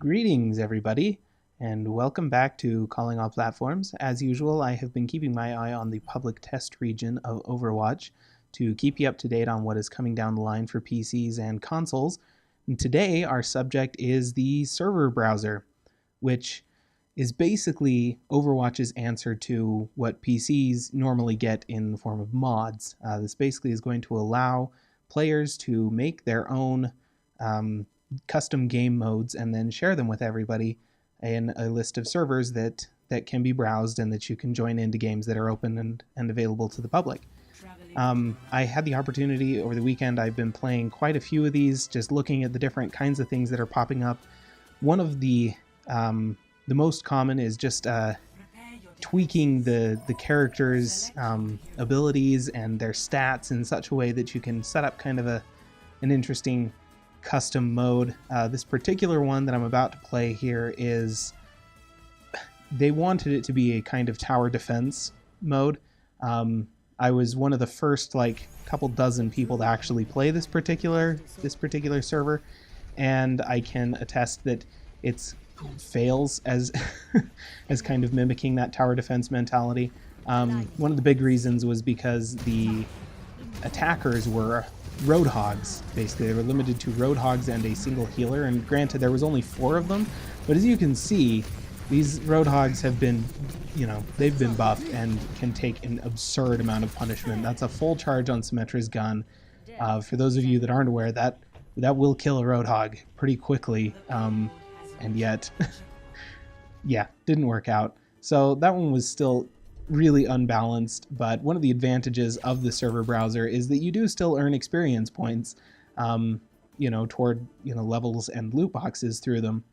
Greetings, everybody, and welcome back to Calling All Platforms. As usual, I have been keeping my eye on the public test region of Overwatch to keep you up to date on what is coming down the line for PCs and consoles. And today, our subject is the server browser, which is basically Overwatch's answer to what PCs normally get in the form of mods. This basically is going to allow players to make their own custom game modes and then share them with everybody in a list of servers that can be browsed and that you can join into games that are open and available to the public. I had the opportunity over the weekend. I've been playing quite a few of these, just looking at the different kinds of things that are popping up. One of the most common is just tweaking the characters' abilities and their stats in such a way that you can set up kind of an interesting custom mode. This particular one that I'm about to play here they wanted it to be a kind of tower defense mode. I was one of the first couple dozen people to actually play this particular server, and I can attest that it's fails as as kind of mimicking that tower defense mentality. One of the big reasons was because the attackers were roadhogs. Basically, they were limited to roadhogs and a single healer, and granted there was only 4 of them, but as you can see, these roadhogs have been, they've been buffed and can take an absurd amount of punishment. That's a full charge on Symmetra's gun. For those of you that aren't aware, that will kill a roadhog pretty quickly, and yet yeah, didn't work out. So that one was still really unbalanced, but one of the advantages of the server browser is that you do still earn experience points, toward levels and loot boxes through them.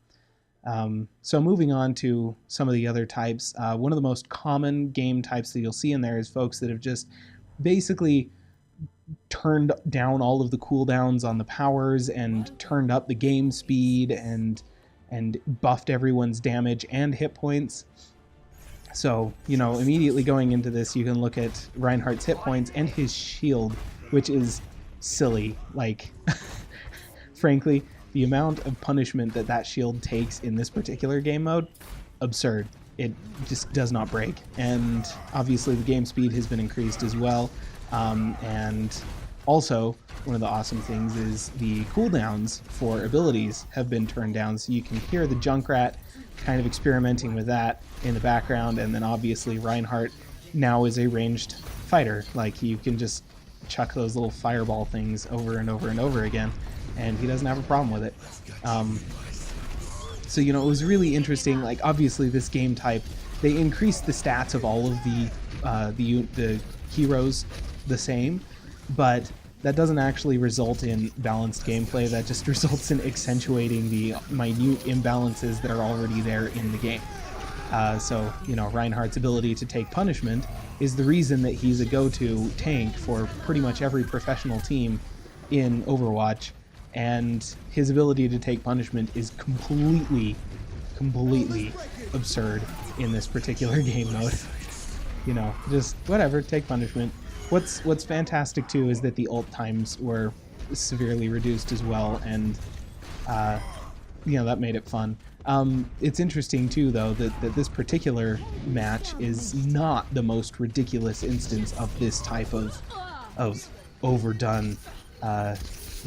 So moving on to some of the other types, one of the most common game types that you'll see in there is folks that have just basically turned down all of the cooldowns on the powers and turned up the game speed and buffed everyone's damage and hit points. So, immediately going into this, you can look at Reinhardt's hit points and his shield, which is silly. Frankly, the amount of punishment that shield takes in this particular game mode, absurd. It just does not break. And obviously the game speed has been increased as well. And also, one of the awesome things is the cooldowns for abilities have been turned down, so you can hear the Junkrat kind of experimenting with that in the background. And then obviously Reinhardt now is a ranged fighter. You can just chuck those little fireball things over and over and over again, and he doesn't have a problem with it. So it was really interesting. Obviously this game type, they increased the stats of all of the heroes the same, but that doesn't actually result in balanced gameplay. That just results in accentuating the minute imbalances that are already there in the game. So Reinhardt's ability to take punishment is the reason that he's a go-to tank for pretty much every professional team in Overwatch, and his ability to take punishment is completely absurd in this particular game mode. Just whatever, take punishment. What's fantastic too is that the ult times were severely reduced as well, and that made it fun. It's interesting too, though, that this particular match is not the most ridiculous instance of this type of overdone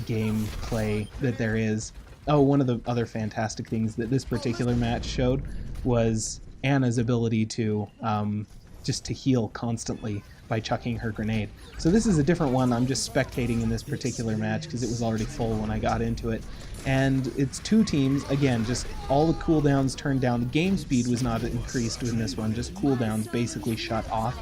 gameplay that there is. Oh, one of the other fantastic things that this particular match showed was Ana's ability to just to heal constantly by chucking her grenade. So this is a different one. I'm just spectating in this particular match because it was already full when I got into it. And it's 2 teams, again, just all the cooldowns turned down. The game speed was not increased in this one, just cooldowns basically shut off.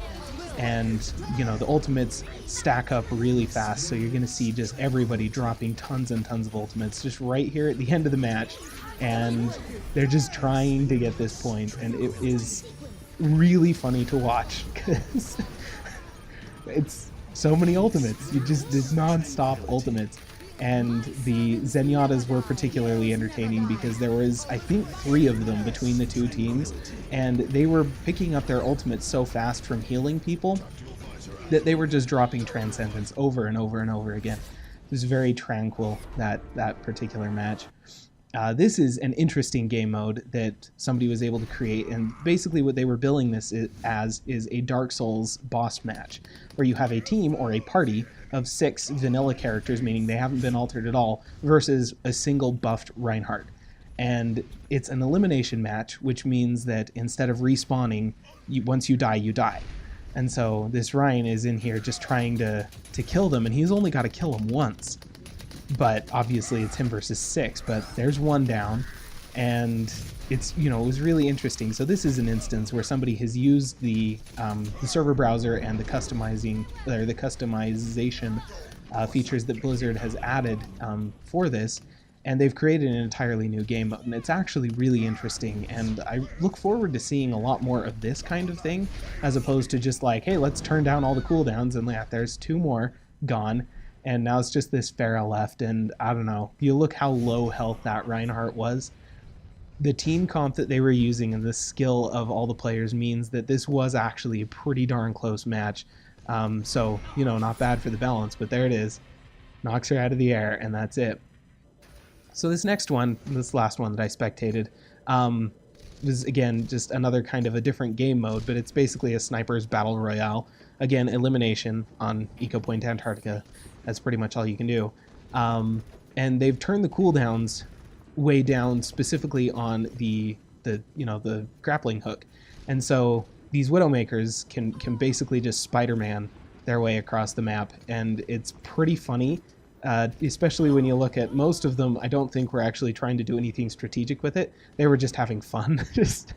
And, the ultimates stack up really fast, so you're going to see just everybody dropping tons and tons of ultimates just right here at the end of the match. And they're just trying to get this point, and it is really funny to watch because it's so many ultimates. There's non-stop ultimates. And the Zenyatta's were particularly entertaining because there was, I think, 3 of them between the 2 teams, and they were picking up their ultimates so fast from healing people that they were just dropping Transcendence over and over and over again. It was very tranquil, that particular match. This is an interesting game mode that somebody was able to create, and basically what they were billing this as is a Dark Souls boss match, where you have a team or a party of 6 vanilla characters, meaning they haven't been altered at all, versus a single buffed Reinhardt. And it's an elimination match, which means that instead of respawning, once you die, you die. And so this Ryan is in here just trying to kill them, and he's only got to kill them once. But obviously it's him versus 6, but there's 1 down, and it's, it was really interesting. So this is an instance where somebody has used the server browser and the customization features that Blizzard has added for this, and they've created an entirely new game mode, and it's actually really interesting, and I look forward to seeing a lot more of this kind of thing, as opposed to just like, hey, let's turn down all the cooldowns, and yeah, there's 2 more gone. And now it's just this Pharah left, and I don't know. You look how low health that Reinhardt was. The team comp that they were using and the skill of all the players means that this was actually a pretty darn close match. So, not bad for the balance, but there it is. Knocks her out of the air, and that's it. So this next one, this last one that I spectated, was, again, just another kind of a different game mode, but it's basically a sniper's battle royale. Again, elimination on Eco Point Antarctica. That's pretty much all you can do. And they've turned the cooldowns way down, specifically on the grappling hook. And so these Widowmakers can basically just Spider-Man their way across the map, and it's pretty funny, especially when you look at most of them. I don't think we're actually trying to do anything strategic with it. They were just having fun, just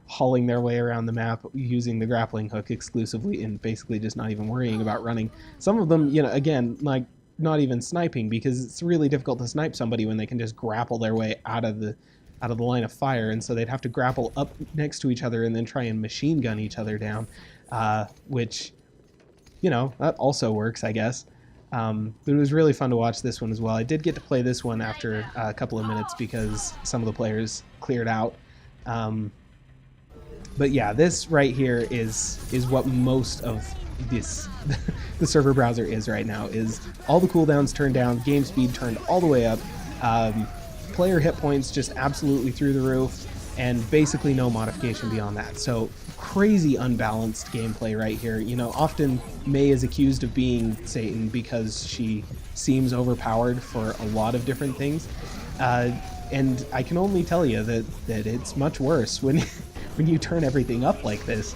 hauling their way around the map using the grappling hook exclusively, and basically just not even worrying about running. Some of them, again, like, not even sniping, because it's really difficult to snipe somebody when they can just grapple their way out of the line of fire, and so they'd have to grapple up next to each other and then try and machine gun each other down, which, that also works, I guess. But it was really fun to watch this one as well. I did get to play this one after a couple of minutes because some of the players cleared out. But yeah, this right here is what most of this the server browser is right now, is all the cooldowns turned down, game speed turned all the way up, player hit points just absolutely through the roof, and basically no modification beyond that. So crazy unbalanced gameplay right here. Often Mei is accused of being Satan because she seems overpowered for a lot of different things. And I can only tell you that it's much worse when you turn everything up like this.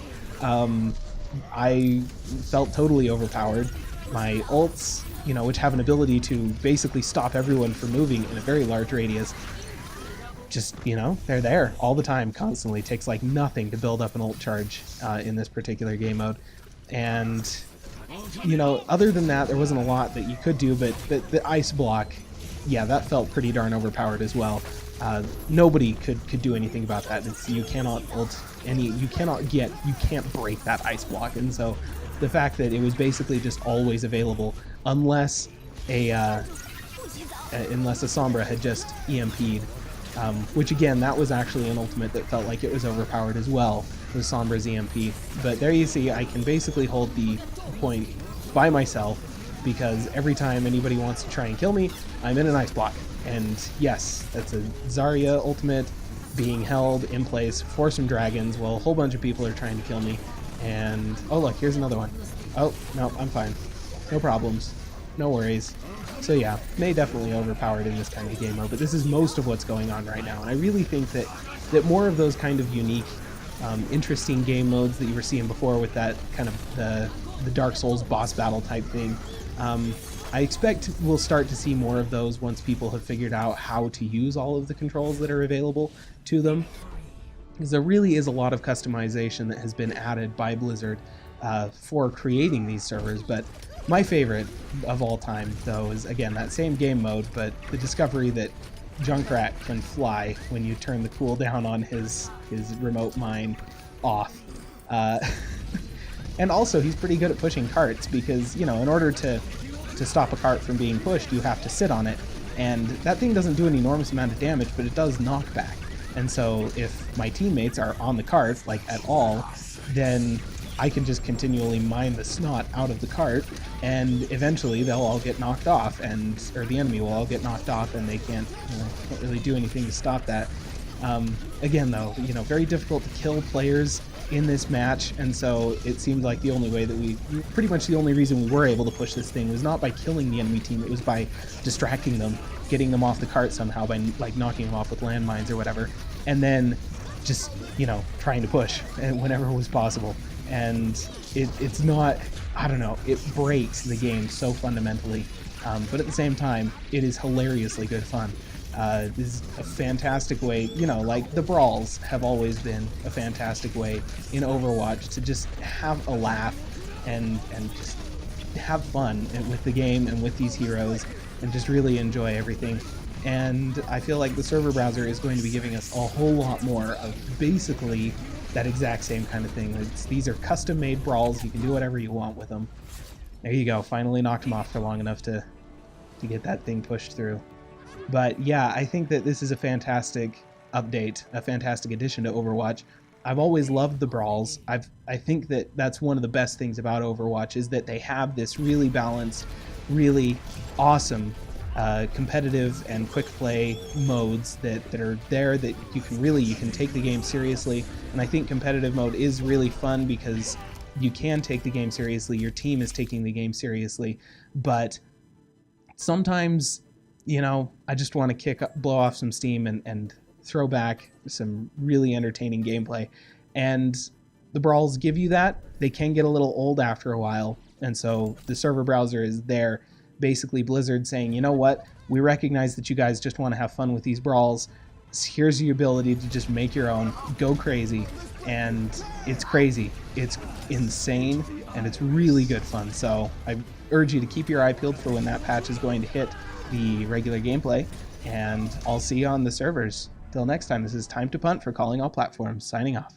I felt totally overpowered. My ults, which have an ability to basically stop everyone from moving in a very large radius, just, they're there all the time, constantly. It takes like nothing to build up an ult charge in this particular game mode. And, other than that, there wasn't a lot that you could do, but the ice block, yeah, that felt pretty darn overpowered as well. Nobody could do anything about that. You cannot ult you can't break that ice block. And so the fact that it was basically just always available, unless a Sombra had just EMP'd, which again, that was actually an ultimate that felt like it was overpowered as well, with Sombra's EMP. But there you see, I can basically hold the point by myself, because every time anybody wants to try and kill me, I'm in an ice block. And yes, that's a Zarya ultimate being held in place for some dragons while a whole bunch of people are trying to kill me. And oh look, here's another one. Oh no, I'm fine, no problems, no worries. So yeah, Mei definitely overpowered in this kind of game mode, but this is most of what's going on right now. And I really think that more of those kind of unique, interesting game modes that you were seeing before, with that kind of the Dark Souls boss battle type thing, I expect we'll start to see more of those once people have figured out how to use all of the controls that are available to them. Because there really is a lot of customization that has been added by Blizzard for creating these servers. But my favorite of all time, though, is, again, that same game mode, but the discovery that Junkrat can fly when you turn the cooldown on his remote mine off. And also, he's pretty good at pushing carts, because, in order to stop a cart from being pushed, you have to sit on it. And that thing doesn't do an enormous amount of damage, but it does knockback. And so if my teammates are on the cart, like, at all, then I can just continually mine the snot out of the cart, and eventually they'll all get knocked off, or the enemy will all get knocked off, and they can't really do anything to stop that. Again, though, very difficult to kill players in this match, and so it seemed like the only way that pretty much the only reason we were able to push this thing was not by killing the enemy team, it was by distracting them, getting them off the cart somehow by like knocking them off with landmines or whatever, and then just, trying to push whenever it was possible. And it's not, I don't know, it breaks the game so fundamentally, but at the same time, it is hilariously good fun. This is a fantastic way, like the brawls have always been a fantastic way in Overwatch to just have a laugh and just have fun with the game and with these heroes and just really enjoy everything. And I feel like the server browser is going to be giving us a whole lot more of basically that exact same kind of thing. These are custom-made brawls. You can do whatever you want with them. There you go. Finally knocked him off for long enough to get that thing pushed through. But yeah, I think that this is a fantastic update, a fantastic addition to Overwatch. I've always loved the brawls. I think that that's one of the best things about Overwatch is that they have this really balanced, really awesome competitive and quick play modes that are there that you can take the game seriously. And I think competitive mode is really fun because you can take the game seriously, your team is taking the game seriously, but sometimes, I just want to blow off some steam and throw back some really entertaining gameplay. And the brawls give you that. They can get a little old after a while, and so the server browser is there, basically Blizzard saying, you know what, we recognize that you guys just want to have fun with these brawls. Here's your ability to just make your own, go crazy. And it's crazy, it's insane, and it's really good fun. So I urge you to keep your eye peeled for when that patch is going to hit the regular gameplay, and I'll see you on the servers. Till next time, this is TimeToPunt for Calling All Platforms, signing off.